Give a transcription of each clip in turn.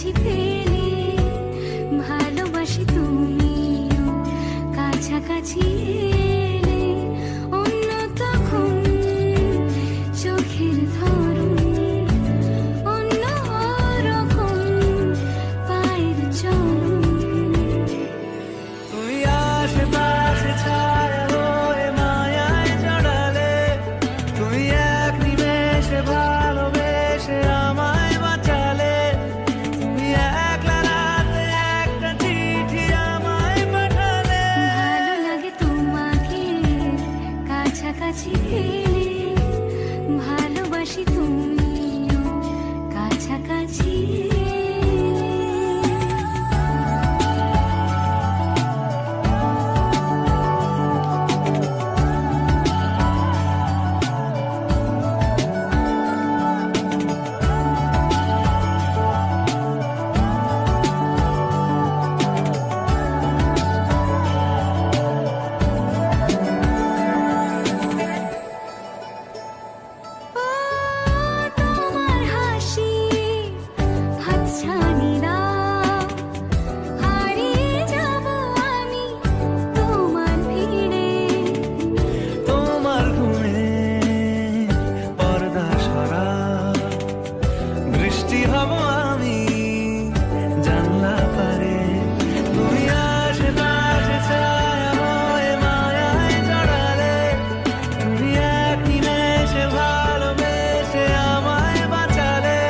কাছাকাছি পেলে ভালোবাসি তুমিও কাছাকাছি এলে অন্য তখন চোখের ধরন অন্য রকম পায়ের চলন তুমি আশেপাশে ছায়া হয়ে মায়ায় জড়ালে তুমি এক নিমেষে ভালোবেসে আমায় বাঁচালে তুমি একলা রাতে একটা চিঠি আমায় পাঠালে ভালো লাগে তোমাকে কাছাকাছি পেলে ভালোবাসি তুমিও কাছাকাছি তোমার হাসি হাতছানি দাও হারিয়ে যাব আমি তোমার ভিড়ে তোমার ঘুমে পর্দা সরা বৃষ্টি হব আমি জানলা পারে তুমি আশেপাশে ছায়া হয়ে মায়ায় জড়ালে তুমি এক নিমেষে ভালোবেসে আমায় বাঁচালে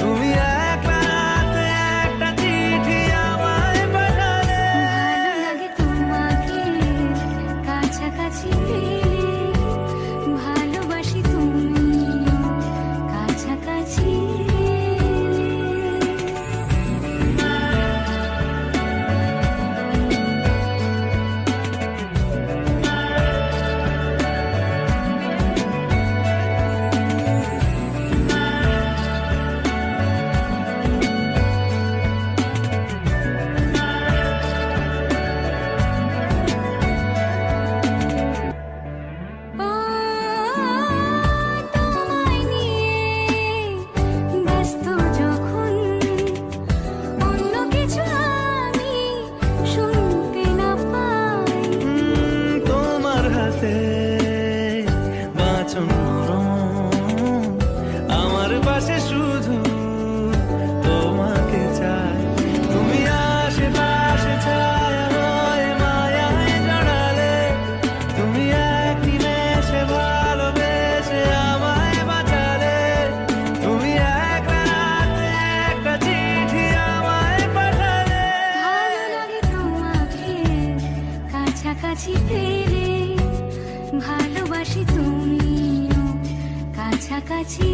তুমি একলা রাতে একটা চিঠি আমায় পাঠালে ভালো লাগে তোমাকে কাছাকাছি পেলে ভালোবাসি তুমিও কাছাকাছি ও তোমায় নিয়ে ব্যস্ত যখন অন্য কিছু আমি শুনতে না পাই তোমার হাতে বাঁচন নরম আমার পাশে শুধু তোমাকে চাই তুমি আশেপাশে ছায়া হয়ে মায়ায় জড়ালে তুমি এক নিমেষে ভালোবেসে আমায় বাঁচালে তুমি একলা রাতে একটা চিঠি আমায় পাঠালে ভালো লাগে তোমাকে কাছাকাছি পেলে ভালোবাসি তুমিও কাছাকাছি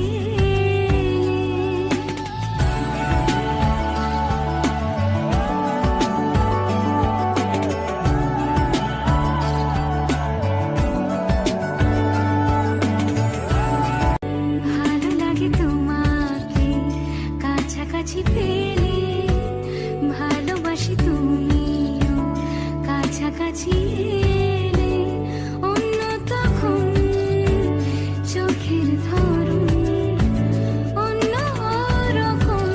ভালো লাগে তোমাকে কাছাকাছি পেলে ভালোবাসি তুমিও কাছাকাছি এলে অন্য তখন চোখের ধরন অন্য রকম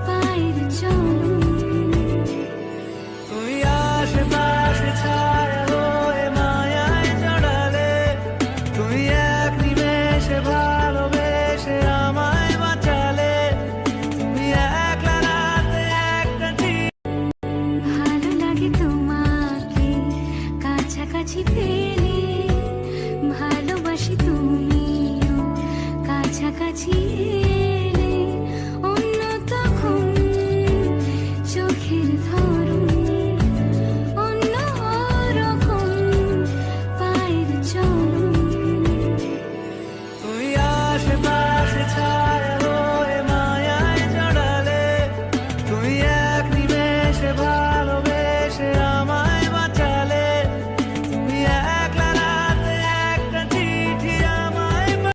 পায়ের চলন তুমি আশেপাশে ছায়া হয়ে মায়ায় জড়ালে তুমি এক নিমেষে ভালোবেসে আমায় বাঁচালে তুমি একলা রাতে একটা ভালো লাগে তোমাকে কাছাকাছি পেলে